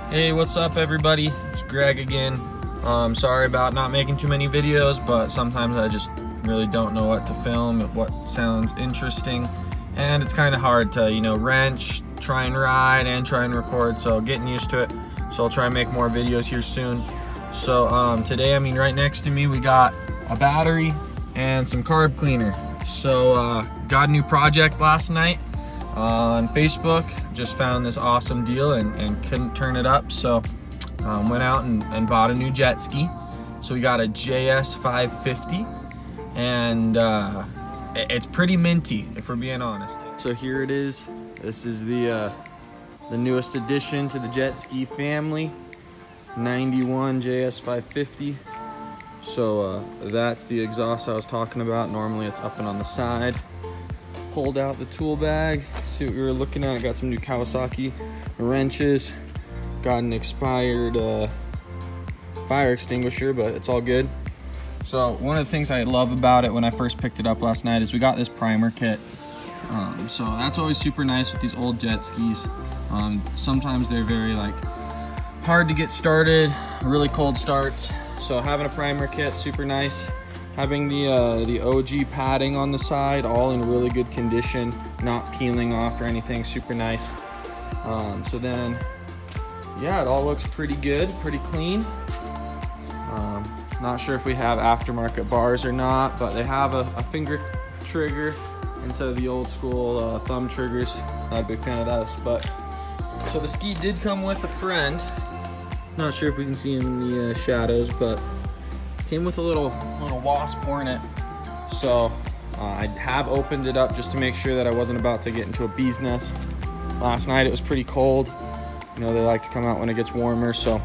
Hey, what's up everybody? It's Greg again. Sorry about not making too many videos, but sometimes I just really don't know what to film, what sounds interesting, and it's kind of hard to, wrench, try and ride, and try and record, so getting used to it. So I'll try and make more videos here soon. So today, right next to me we got a battery and some carb cleaner. So got a new project last night on Facebook, just found this awesome deal and couldn't turn it up, so went out and bought a new jet ski. So we got a JS 550, and it's pretty minty if we're being honest. So here it is. This is the newest addition to the jet ski family, 91 JS 550. So that's the exhaust I was talking about. Normally it's up and on the side. Pulled out the tool bag, see what we were looking at. Got some new Kawasaki wrenches, got an expired fire extinguisher, but it's all good. So one of the things I love about it when I first picked it up last night is we got this primer kit. So that's always super nice with these old jet skis. Sometimes they're very hard to get started, really cold starts. So having a primer kit, super nice. Having the OG padding on the side, all in really good condition, not peeling off or anything, super nice. So then, yeah, it all looks pretty good, pretty clean. Not sure if we have aftermarket bars or not, but they have a finger trigger instead of the old school thumb triggers. Not a big fan of those, but so the ski did come with a friend. Not sure if we can see him in the shadows, but came with a little wasp hornet. So I have opened it up just to make sure that I wasn't about to get into a bee's nest. Last night it was pretty cold. They like to come out when it gets warmer, so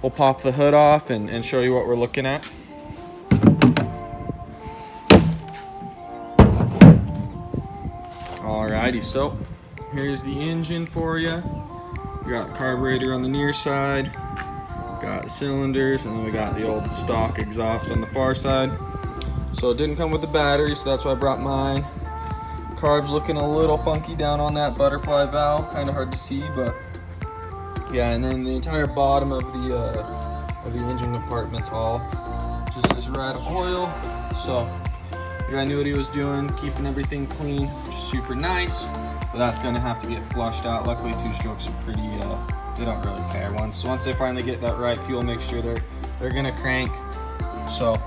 we'll pop the hood off and show you what we're looking at. Alrighty, so here's the engine for you. We got the carburetor on the near side, got the cylinders, and then we got the old stock exhaust on the far side. So it didn't come with the battery, so that's why I brought mine. Carb's looking a little funky down on that butterfly valve, kind of hard to see, but yeah. And then the entire bottom of the engine compartment's all just this red oil. So the guy knew what he was doing, keeping everything clean, which is super nice. But that's gonna have to get flushed out. Luckily, two-strokes are pretty. They don't really care. Once they finally get that right fuel mixture, they're gonna crank. So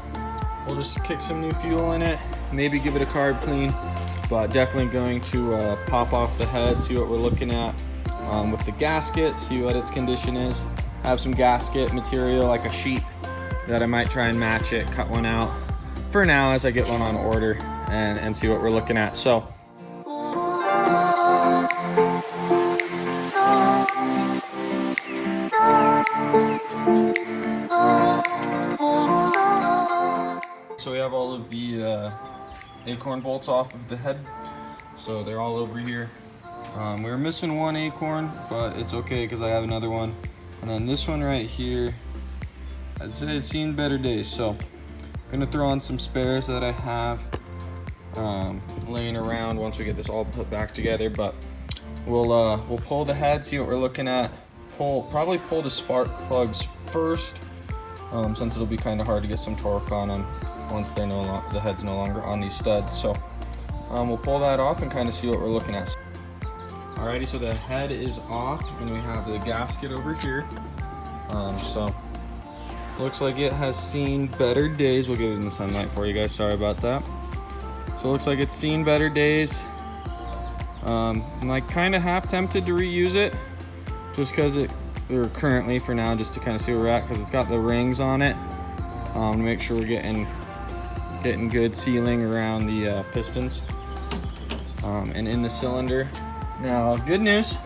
we'll just kick some new fuel in it, maybe give it a carb clean, but definitely going to pop off the head, see what we're looking at with the gasket, see what its condition is. I have some gasket material, like a sheet, that I might try and match it, cut one out for now as I get one on order, and see what we're looking at. So we have all of the acorn bolts off of the head, so they're all over here. We were missing one acorn, but it's okay because I have another one. And then this one right here, I'd say it's seen better days, so I'm gonna throw on some spares that I have laying around once we get this all put back together. But we'll pull the head, see what we're looking at. Probably pull the spark plugs first, since it'll be kind of hard to get some torque on them once the head's no longer on these studs. So we'll pull that off and kind of see what we're looking at. Alrighty, so the head is off and we have the gasket over here. So looks like it has seen better days. We'll get it in the sunlight for you guys, sorry about that. So it looks like it's seen better days. I'm kind of half tempted to reuse it just because we're currently, for now, just to kind of see where we're at, because it's got the rings on it to make sure we're getting good sealing around the pistons and in the cylinder. Now, good news,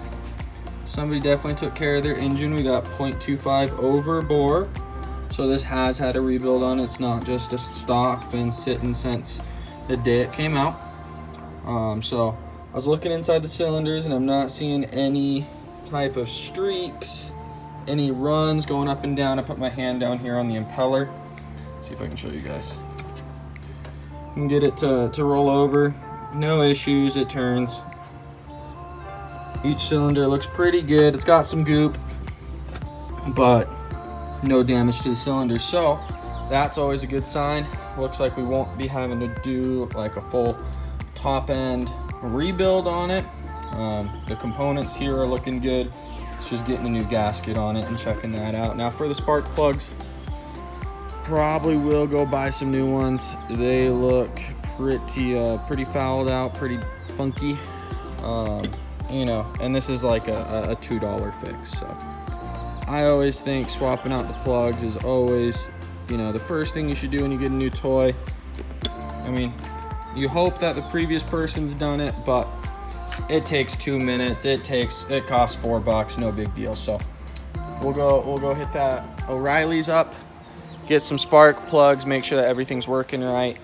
somebody definitely took care of their engine. We got 0.25 over bore, so this has had a rebuild on it. It's not just a stock, been sitting since the day it came out. So I was looking inside the cylinders and I'm not seeing any type of streaks, any runs going up and down. I put my hand down here on the impeller. See if I can show you guys. You can get it to roll over. No issues, it turns. Each cylinder looks pretty good. It's got some goop. but no damage to the cylinder. So that's always a good sign. Looks like we won't be having to do like a full top end rebuild on it. The components here are looking good. It's just getting a new gasket on it and checking that out. Now for the spark plugs, probably will go buy some new ones. They look pretty fouled out, pretty funky. You know, and this is like a $2 fix. So I always think swapping out the plugs is always, you know, the first thing you should do when you get a new toy. I mean, you hope that the previous person's done it, but it takes 2 minutes. It costs $4, no big deal. So we'll go hit that O'Reilly's up, get some spark plugs, make sure that everything's working right.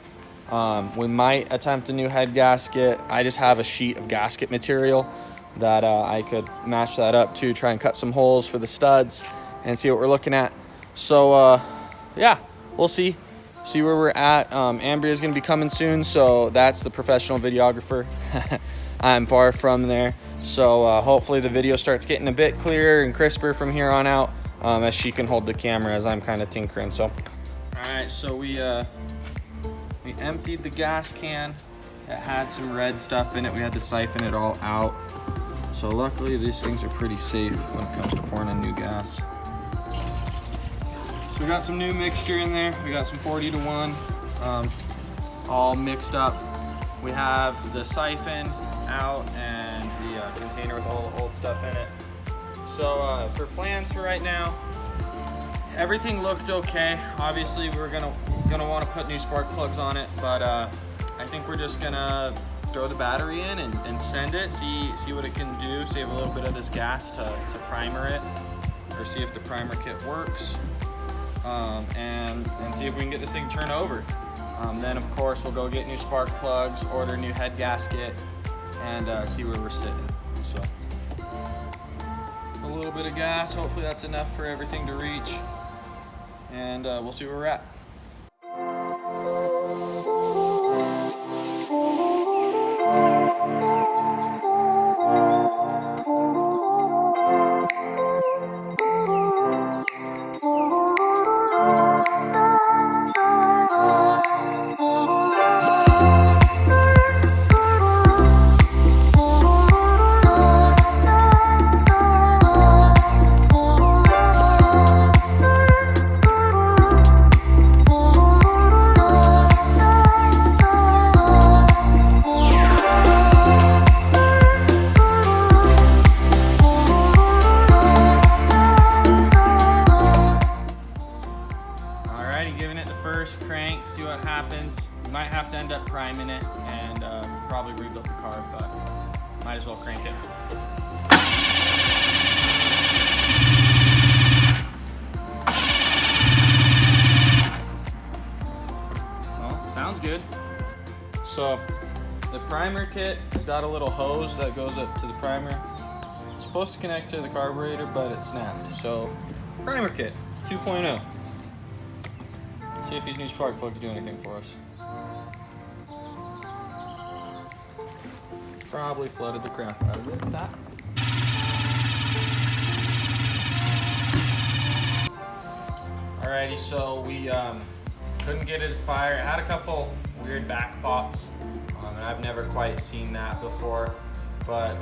We might attempt a new head gasket. I just have a sheet of gasket material that I could match that up to, try and cut some holes for the studs and see what we're looking at. So yeah, we'll see where we're at. Ambria is going to be coming soon, so that's the professional videographer. I'm far from there, so hopefully the video starts getting a bit clearer and crisper from here on out, as she can hold the camera as I'm kind of tinkering. So all right, so we emptied the gas can. It had some red stuff in it. We had to siphon it all out. So luckily these things are pretty safe when it comes to pouring in new gas. So we got some new mixture in there. We got some 40 to 1, all mixed up. We have the siphon out and the container with all the old stuff in it. So for plans for right now, everything looked okay. Obviously we're gonna want to put new spark plugs on it, but I think we're just gonna throw the battery in and send it, see what it can do, save a little bit of this gas to primer it, or see if the primer kit works, and see if we can get this thing turned over. Then of course we'll go get new spark plugs, order a new head gasket, and see where we're sitting. So a little bit of gas, hopefully that's enough for everything to reach, and we'll see where we're at. Giving it the first crank, see what happens. We might have to end up priming it and probably rebuild the carb, but might as well crank it. Well, sounds good. So the primer kit has got a little hose that goes up to the primer. It's supposed to connect to the carburetor, but it snapped. So primer kit 2.0. See if these new spark plugs do anything for us. Probably flooded the crap out of it with that. Alrighty, so we couldn't get it to fire. It had a couple weird back pops, and I've never quite seen that before. But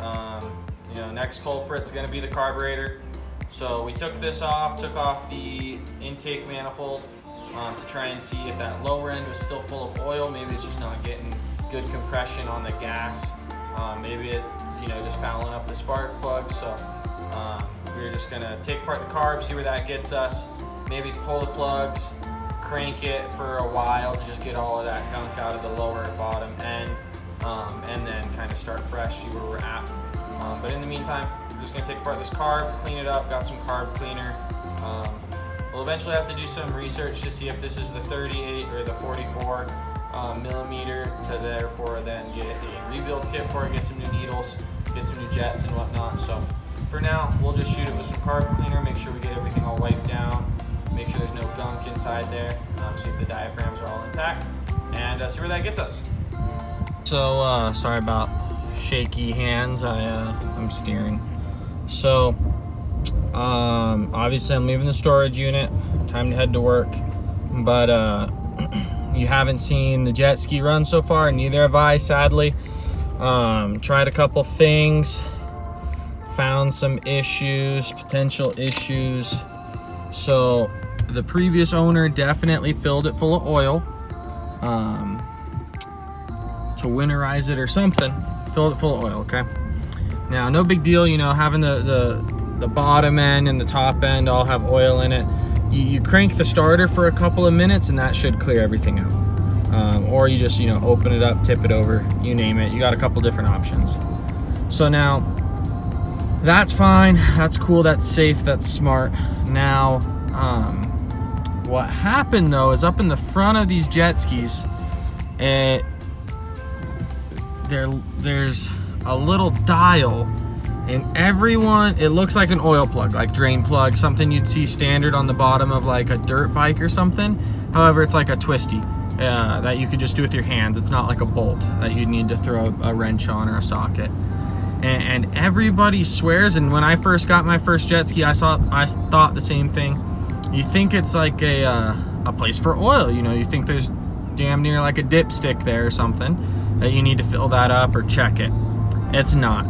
you know, next culprit's gonna be the carburetor. So we took this off, took off the intake manifold, to try and see if that lower end was still full of oil. Maybe it's just not getting good compression on the gas. Maybe it's, you know, just fouling up the spark plug. So we're just gonna take apart the carb, see where that gets us. Maybe pull the plugs, crank it for a while to just get all of that gunk out of the lower and bottom end, and then kind of start fresh, see where we're at. But in the meantime, we're just gonna take apart this carb, clean it up, got some carb cleaner. We'll eventually have to do some research to see if this is the 38 or the 44 millimeter, to therefore then get a rebuild kit for it, get some new needles, get some new jets and whatnot. So for now, we'll just shoot it with some carb cleaner, make sure we get everything all wiped down, make sure there's no gunk inside there, see if the diaphragms are all intact, and see where that gets us. So sorry about shaky hands, I'm steering. So Obviously I'm leaving the storage unit, time to head to work, but you haven't seen the jet ski run so far, and neither have I, sadly. Tried a couple things, found some issues, potential issues. So the previous owner definitely filled it full of oil to winterize it or something. Filled it full of oil, okay? Now, no big deal, you know, having the bottom end and the top end all have oil in it. You crank the starter for a couple of minutes and that should clear everything out. Or you just, you know, open it up, tip it over, you name it. You got a couple different options. So now, that's fine, that's cool, that's safe, that's smart. Now, what happened though is up in the front of these jet skis, there's a little dial, and it looks like an oil plug, like drain plug, something you'd see standard on the bottom of like a dirt bike or something. However, it's like a twisty that you could just do with your hands. It's not like a bolt that you'd need to throw a wrench on or a socket. And everybody swears, and when I first got my first jet ski, I thought the same thing. You think it's like a place for oil, you know, you think there's damn near like a dipstick there or something that you need to fill that up or check it. It's not.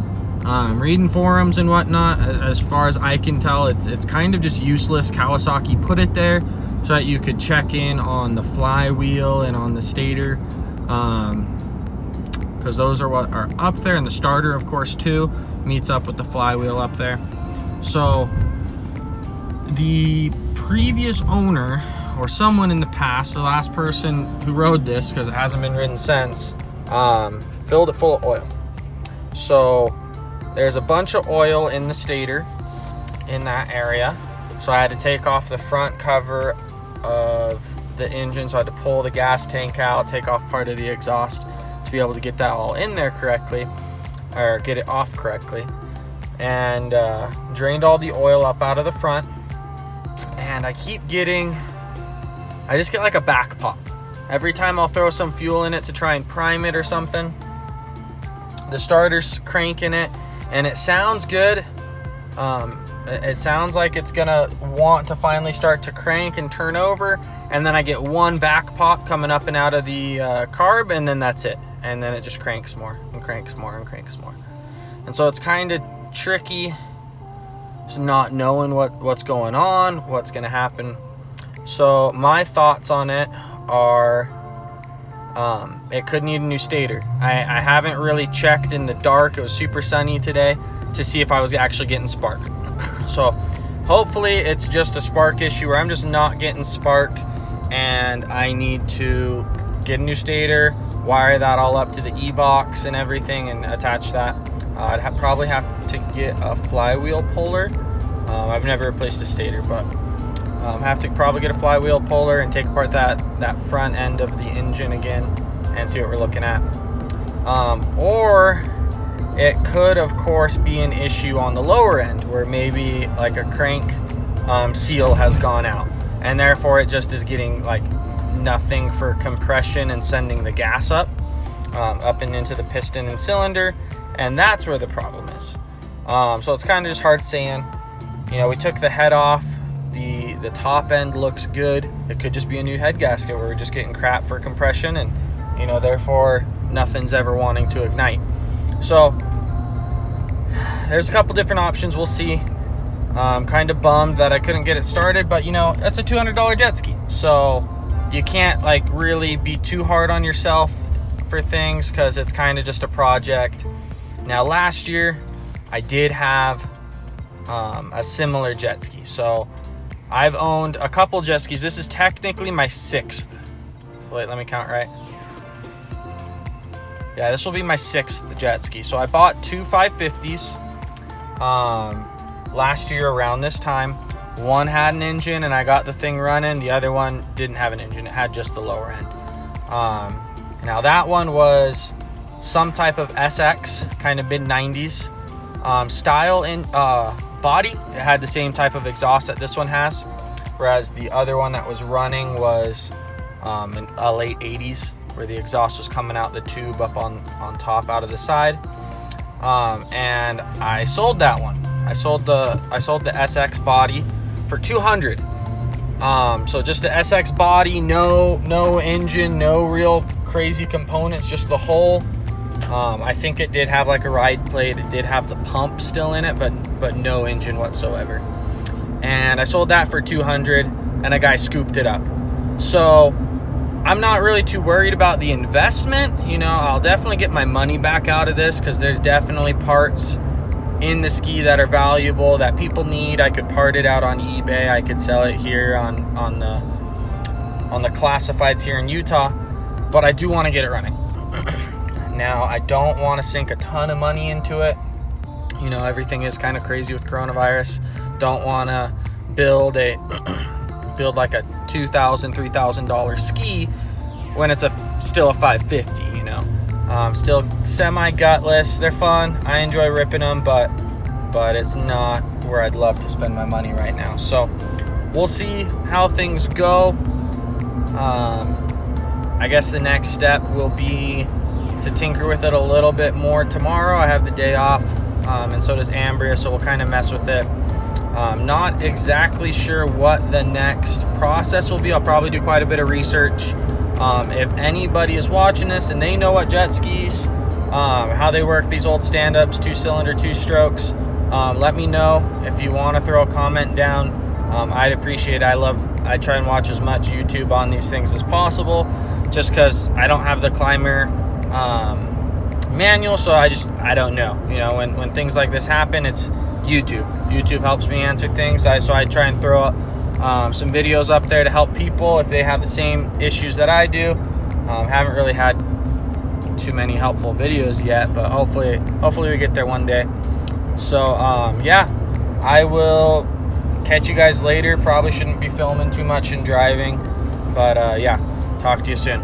Reading forums and whatnot, as far as I can tell, it's kind of just useless. Kawasaki put it there so that you could check in on the flywheel and on the stator, because those are what are up there, and the starter, of course, too, meets up with the flywheel up there. So the previous owner, or someone in the past, the last person who rode this, because it hasn't been ridden since, filled it full of oil. So there's a bunch of oil in the stator in that area. So I had to take off the front cover of the engine. So I had to pull the gas tank out, take off part of the exhaust to be able to get that all in there correctly, or get it off correctly. And drained all the oil up out of the front. And I just get like a back pop. Every time I'll throw some fuel in it to try and prime it or something, the starter's cranking it, and it sounds good. It sounds like it's gonna want to finally start to crank and turn over, and then I get one back pop coming up and out of the carb, and then that's it. And then it just cranks more and cranks more and cranks more. And so it's kind of tricky, just not knowing what's going on, what's gonna happen. So my thoughts on it are, it could need a new stator. I haven't really checked in the dark. It was super sunny today to see if I was actually getting spark. So hopefully it's just a spark issue where I'm just not getting spark, and I need to get a new stator, wire that all up to the e-box and everything, and attach that. I'd probably have to get a flywheel puller. I've never replaced a stator, but have to probably get a flywheel puller and take apart that front end of the engine again and see what we're looking at. Or it could, of course, be an issue on the lower end where maybe like a crank seal has gone out, and therefore it just is getting like nothing for compression and sending the gas up and into the piston and cylinder, and that's where the problem is. So it's kind of just hard saying. You know, we took the head off. The top end looks good. It could just be a new head gasket where we're just getting crap for compression, and you know, therefore nothing's ever wanting to ignite. So there's a couple different options. We'll see. Kind of bummed that I couldn't get it started, but you know, that's a $200 jet ski, so you can't like really be too hard on yourself for things, because it's kind of just a project. Now last year I did have a similar jet ski, so I've owned a couple jet skis. This is technically my 6th. Wait, let me count right. Yeah, this will be my 6th jet ski. So I bought 2 550s last year around this time. One had an engine and I got the thing running. The other one didn't have an engine. It had just the lower end. Now that one was some type of SX, kind of mid-90s style in body. It had the same type of exhaust that this one has, whereas the other one that was running was in a late 80s, where the exhaust was coming out the tube up on top out of the side. And I sold that one I sold the SX body for $200. So just the SX body, no engine, no real crazy components, just the hull. I think it did have like a ride plate. It did have the pump still in it, but no engine whatsoever. And I sold that for $200, and a guy scooped it up. So I'm not really too worried about the investment. You know, I'll definitely get my money back out of this, because there's definitely parts in the ski that are valuable that people need. I could part it out on eBay. I could sell it here on the classifieds here in Utah, but I do want to get it running. Now, I don't want to sink a ton of money into it. You know, everything is kind of crazy with coronavirus. Don't want to build like a $2,000, $3,000 ski when it's still a $550, you know. Still semi-gutless. They're fun. I enjoy ripping them, but it's not where I'd love to spend my money right now. So we'll see how things go. I guess the next step will be to tinker with it a little bit more tomorrow. I have the day off, and so does Ambria, so we'll kind of mess with it. Not exactly sure what the next process will be. I'll probably do quite a bit of research. If anybody is watching this and they know what jet skis, how they work, these old stand-ups, 2-cylinder, 2-strokes, let me know. If you want to throw a comment down, I'd appreciate it. I try and watch as much YouTube on these things as possible, just because I don't have the climber manual, so I don't know. You know, when things like this happen, it's YouTube helps me answer things. So I try and throw some videos up there to help people if they have the same issues that I do. Haven't really had too many helpful videos yet, but hopefully we get there one day. So yeah, I will catch you guys later. Probably shouldn't be filming too much and driving, but yeah, talk to you soon.